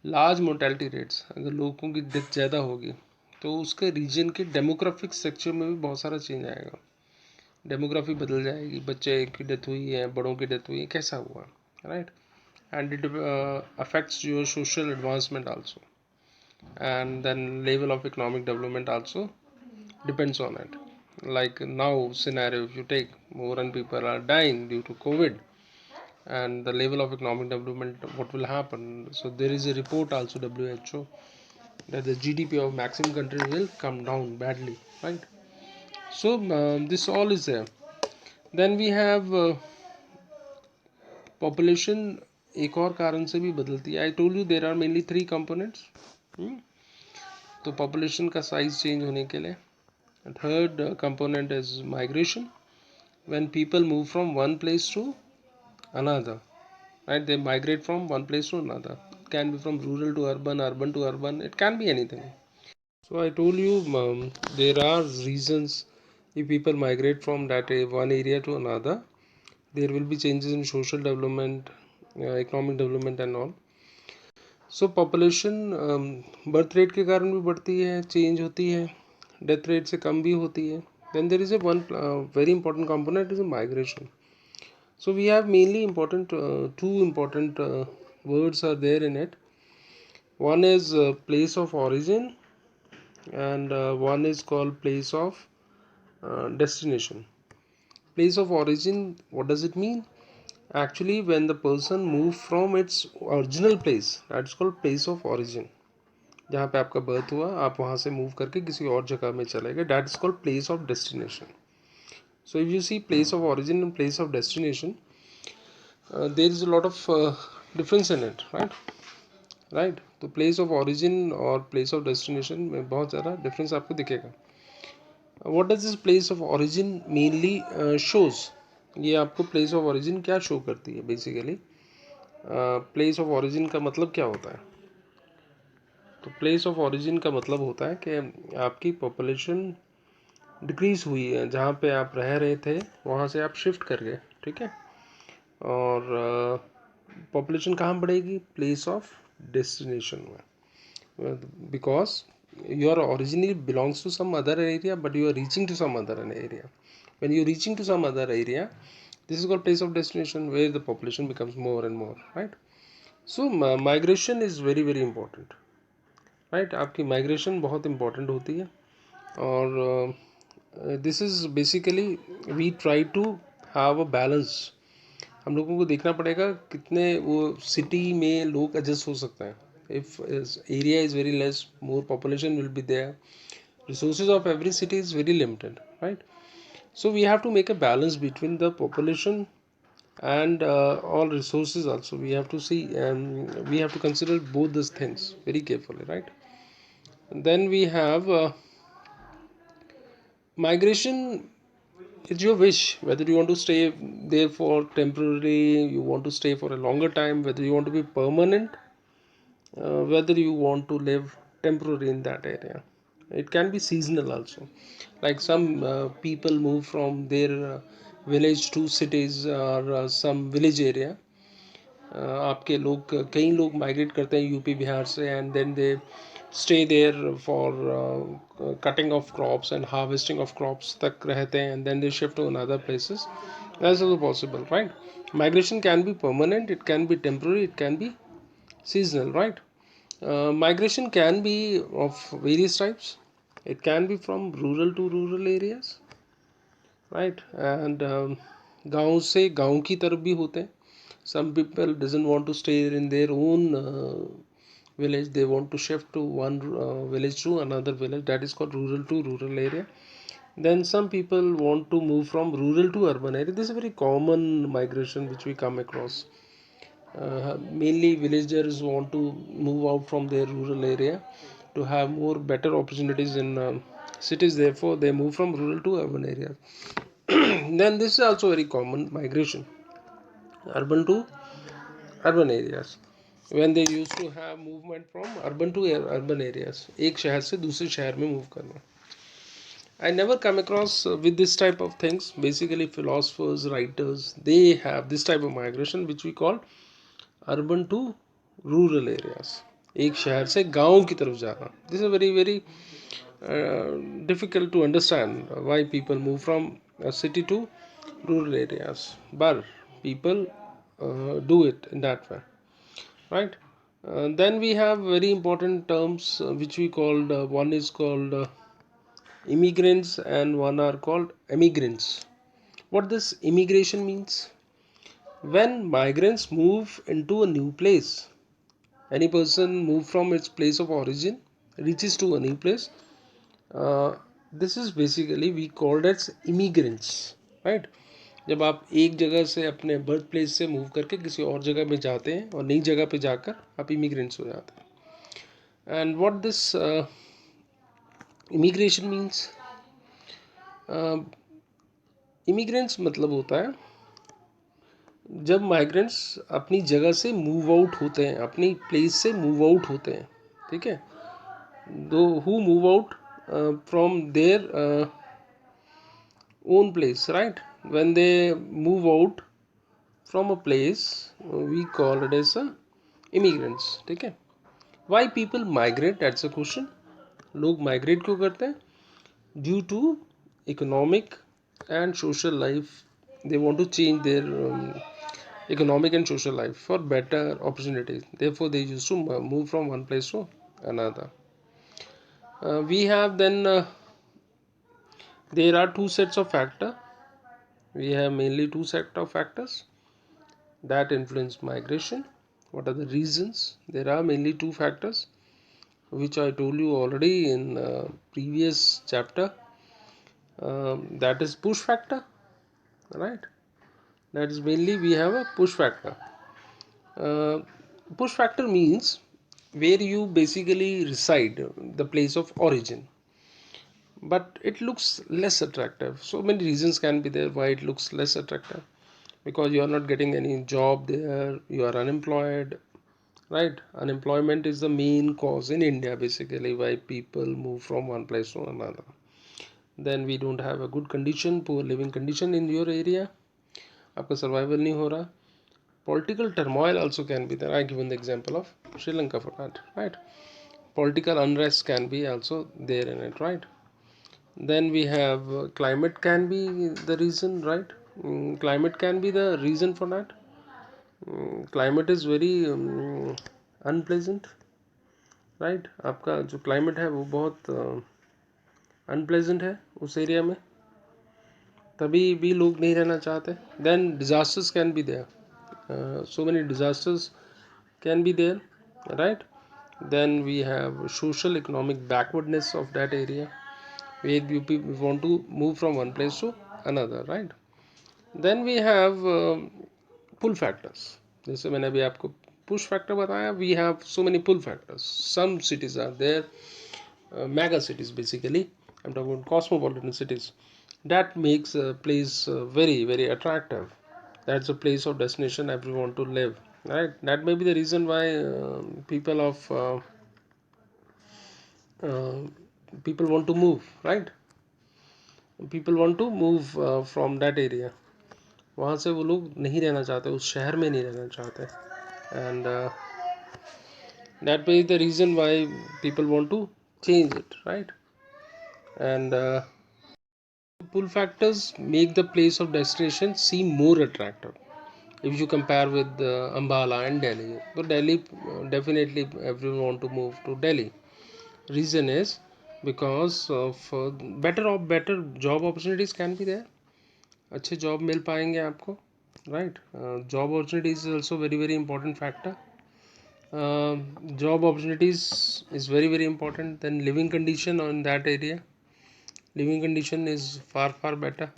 large mortality rates, अगर लोगों की डेथ ज़्यादा होगी तो उसके रीजन के डेमोग्राफिक स्ट्रक्चर में भी बहुत सारा चेंज आएगा. डेमोग्राफी बदल जाएगी, बच्चे की डेथ हुई है, बड़ों की डेथ हुई है, कैसा हुआ, right? And it affects your social advancement also, and then level of economic development also depends on it. Like now scenario, if you take more and people are dying due to COVID, and the level of economic development, what will happen? So there is a report also, WHO, that the GDP of maximum countries will come down badly, right? So this all is there. Then we have population एक और कारण से भी बदलती है. I told you there are mainly three components. तो population का size change होने के लिए third component is migration. When people move from one place to another, right, they migrate from one place to another. It can be from rural to urban, urban to urban, it can be anything. So I told you there are reasons. If people migrate from that one area to another, there will be changes in social development, economic development and all. So population birth rate के कारण भी बढ़ती है, change होती है, death rate से कम भी होती है. Then there is a one very important component is a migration. So we have mainly two important words are there in it. One is place of origin, and one is called place of destination. Place of origin, what does it mean? Actually, when the person moves from its original place, that's called place of origin. जहाँ पे आपका birth हुआ, आप वहाँ से move करके किसी और जगह में चले गए, that is called place of destination. So if you see place of origin and place of destination, there is a lot of difference in it, right. तो place of origin और place of destination में बहुत ज़्यादा difference आपको दिखेगा. What does this place of origin mainly shows? ये आपको place of origin क्या show करती है basically? Place of origin का मतलब क्या होता है? तो place of origin का मतलब होता है कि आपकी population डिक्रीज हुई है, जहाँ पे आप रह रहे थे वहाँ से आप शिफ्ट कर गए, ठीक है. और पॉपुलेशन कहाँ बढ़ेगी? प्लेस ऑफ डेस्टिनेशन में, because you are originally belongs to some other area but you are reaching to some other area. When you are reaching to some other area, this is called place of destination, where the population becomes more and more, right. So migration is very very important, right. आपकी migration बहुत important होती है. और this is basically we try to have a balance. हम लोगों को देखना पड़ेगा कितने वो सिटी में लोग एडजस्ट हो सकते हैं. If area is very less, more population will be there. resources of every city is very limited, right. So we have to make a balance between the population and all resources also. We have to see, we have to consider both these things very carefully, right. And then we have migration. It's your wish whether you want to stay there for temporary, you want to stay for a longer time, whether you want to be permanent, whether you want to live temporary in that area. It can be seasonal also. Like some people move from their village to cities or some village area. आपके लोग, कई लोग migrate करते हैं यूपी बिहार से, and then they stay there for cutting of crops and harvesting of crops तक रहते हैं, and then they shift to another places. That is also possible, right. Migration can be permanent, it can be temporary, it can be seasonal, right. Migration can be of various types. It can be from rural to rural areas, right. And गांव से गांव की तरफ भी होते हैं. Some people doesn't want to stay in their own village, they want to shift to one village to another village, that is called rural to rural area. Then some people want to move from rural to urban area. This is a very common migration which we come across. Mainly villagers want to move out from their rural area to have more better opportunities in cities, therefore they move from rural to urban area. Then this is also very common migration, urban to urban areas, when they used to have movement from urban to urban areas, एक शहर से दूसरे शहर में move करना. I never come across with this type of things. Basically philosophers, writers, they have this type of migration which we call urban to rural areas, एक शहर से गांव की तरफ जाना. This is very very difficult to understand why people move from a city to rural areas, but people do it in that way, right. Then we have very important terms which we called, one is called immigrants and one are called emigrants. What this immigration means? When migrants move into a new place, any person move from its place of origin, reaches to a new place, this is basically we called as immigrants, right. जब आप एक जगह से अपने birth place से move करके किसी और जगह में जाते हैं और नई जगह पे जाकर आप इमिग्रेंट्स हो जाते हैं. And what this immigration means immigrants मतलब होता है जब माइग्रेंट्स अपनी जगह से मूव आउट होते हैं, अपनी प्लेस से मूव आउट होते हैं, ठीक है, those who move out from their own place, right? When they move out from a place, we call it as a immigrants, ठीक है. Why people migrate? That's a question. लोग migrate क्यों करते हैं? Due to economic and social life. They want to change their economic and social life for better opportunities. Therefore, they used to move from one place to another. We have then there are two sets of factor. We have mainly two set of factors that influence migration. What are the reasons? There are mainly two factors which I told you already in previous chapter. That is push factor, right? That is mainly we have a push factor. uh, Push factor means where you basically reside, the place of origin, but it looks less attractive. So many reasons can be there why it looks less attractive, because you are not getting any job there, you are unemployed, right? Unemployment is the main cause in India basically why people move from one place to another. Then we don't have a good condition, poor living condition in your area, आपका survival नहीं हो रहा. Political turmoil also can be there. I given the example of Sri Lanka for that, right? Political unrest can be also there in it, right? Then we have climate can be the reason, right? Climate can be the reason for that. Climate is very unpleasant, right. आपका जो climate है वो बहुत unpleasant है उस area में, तभी भी लोग नहीं रहना चाहते. Then disasters can be there, so many disasters can be there, right. Then we have social economic backwardness of that area where you people want to move from one place to another, right? Then we have pull factors. जैसे मैंने अभी आपको push factor बताया, we have so many pull factors. Some cities are there, mega cities basically, I'm talking about cosmopolitan cities, that makes a place very very attractive. That's a place of destination everyone to live, right? That may be the reason why people of uh, people want to move, right? People want to move from that area. वहाँ से वो लोग नहीं रहना चाहते, उस शहर में नहीं रहना चाहते. And that may be the reason why people want to change it, right? And pull factors make the place of destination seem more attractive if you compare with Ambala and Delhi. So Delhi, definitely everyone want to move to Delhi. Reason is because of better job opportunities can be there. अच्छे job मिल पाएंगे आपको, right. Job opportunities is also very very important factor. Job opportunities is very very important. Then living condition on that area, living condition is far far better,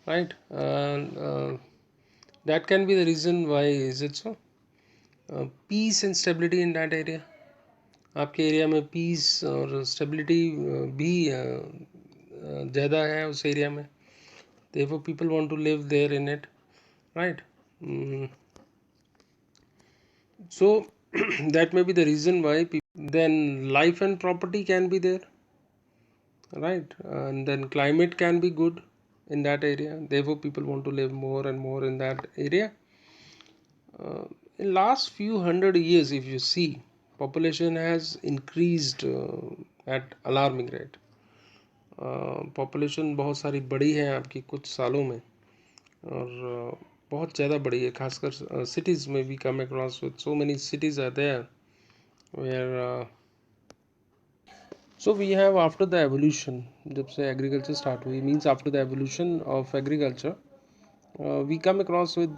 right? That can be the reason why is it so. Peace and stability in that area, आपके area में piece और stability भी ज़्यादा है उस area में. therefore people want to live there in it, right? So that may be the reason why people. Then life and property can be there, right? And then climate can be good in that area, therefore people want to live more and more in that area. In last few hundred years if you see, population has increased at alarming rate. Population बहुत सारी बड़ी है आपकी कुछ सालों में, और बहुत ज़्यादा बड़ी है, खासकर सिटीज़ में भी come across with so many cities are there where. So we have after the evolution, जब से एग्रीकल्चर स्टार्ट हुई, means after the evolution of agriculture, we come across with,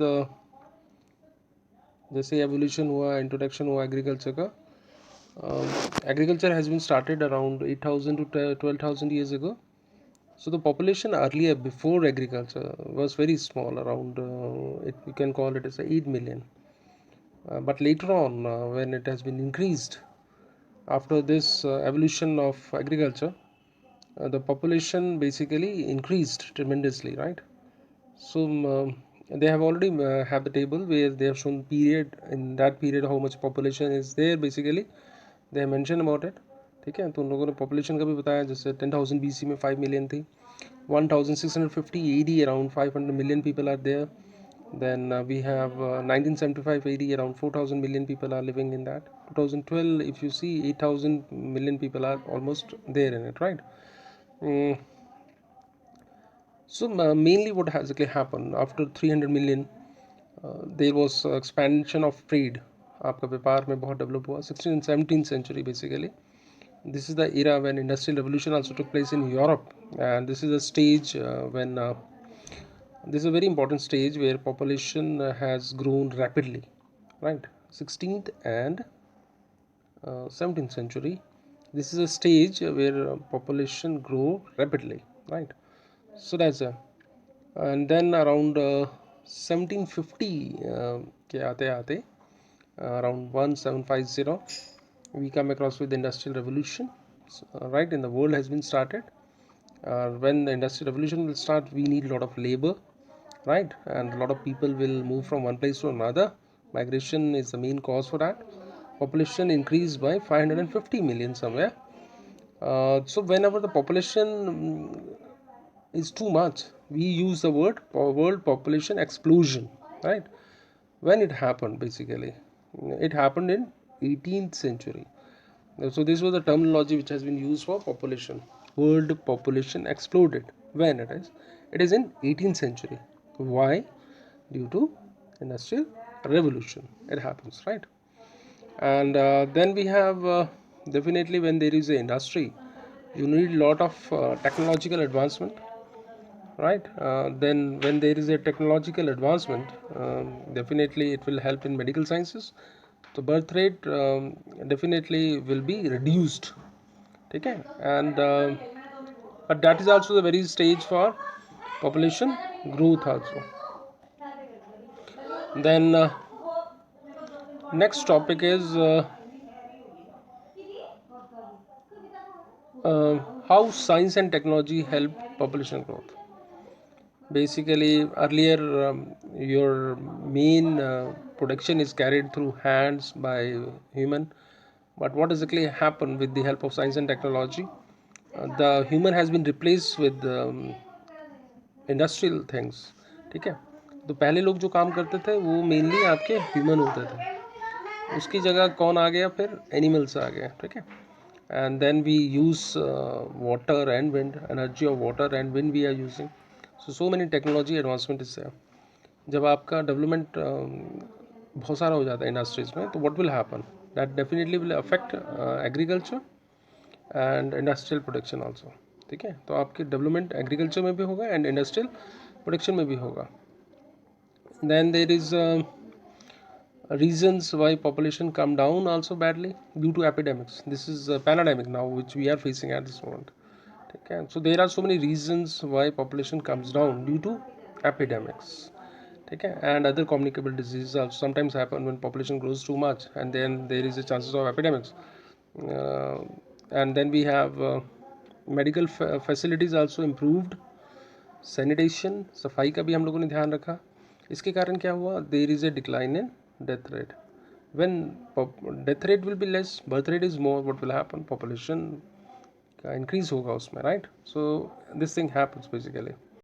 जैसे एवोल्यूशन हुआ, इंट्रोडक्शन हुआ एग्रीकल्चर का. Agriculture has been started around 8,000 to 12,000 years ago. So the population earlier before agriculture was very small, around you can call it as 8 million. But later on, when it has been increased after this evolution of agriculture, the population basically increased tremendously, right? So they have already have the table where they have shown period, in that period how much population is there basically, they have mentioned about it. ठीक है, तो उन लोगों ने population का भी बताया, जैसे 10,000 BC में 5 million थी, 1650 AD around 500 million people are there. Then we have 1975 AD around 4,000 million people are living in that. 2012 if you see 8,000 million people are almost there in it, right? Mm. So mainly what has actually happened after 300 million, there was expansion of trade. आपका व्यापार में बहुत develop हुआ 16th and 17th century basically. This is the era when industrial revolution also took place in Europe, and this is a stage when this is a very important stage where population has grown rapidly, right? 16th and 17th century. This is a stage where population grow rapidly, right? So that's a, and then around 1750 के आते आते around 1750 we come across with the industrial revolution, right? And the world has been started. When the industrial revolution will start, we need a lot of labor, right? And a lot of people will move from one place to another. Migration is the main cause for that. Population increased by 550 million somewhere. So whenever the population is too much, we use the word world population explosion, right? When it happened basically, it happened in 18th century. So this was the terminology which has been used for population. World population exploded. When it is in 18th century. Why? Due to industrial revolution it happens, right? And then we have definitely when there is a industry, you need a lot of technological advancement, right? Then when there is a technological advancement, definitely it will help in medical sciences. The birth rate definitely will be reduced, okay? And but that is also the very stage for population growth also. Then next topic is how science and technology help population growth. Basically earlier your main production is carried through hands by human, but what exactly happened with the help of science and technology, the human has been replaced with industrial things, ठीक है? तो पहले लोग जो काम करते थे वो मेनली आपके ह्यूमन होते थे, उसकी जगह कौन आ गया फिर? एनिमल्स आ गए, ठीक है? And then we use water and wind, energy of water and wind we are using. So many technology advancement is there. जब आपका डेवलपमेंट बहुत सारा हो जाता है इंडस्ट्रीज में, तो what will happen? That definitely will affect agriculture and industrial production also, ठीक है? तो आपके डेवलपमेंट एग्रीकल्चर में भी होगा एंड इंडस्ट्रियल प्रोडक्शन में भी होगा. Then there is reasons why population come down also badly due to epidemics. This is a pandemic now which we are facing at this moment, okay? So there are so many reasons why population comes down due to epidemics, okay? And other communicable diseases also sometimes happen when population grows too much, and then there is a chances of epidemics. And then we have medical facilities also improved. Sanitation, सफाई का भी हम लोगों ने ध्यान रखा. इसके कारण क्या हुआ? There is a decline in death rate. When death rate will be less, birth rate is more, what will happen? Population का इंक्रीज होगा उसमें, राइट? So this thing happens basically.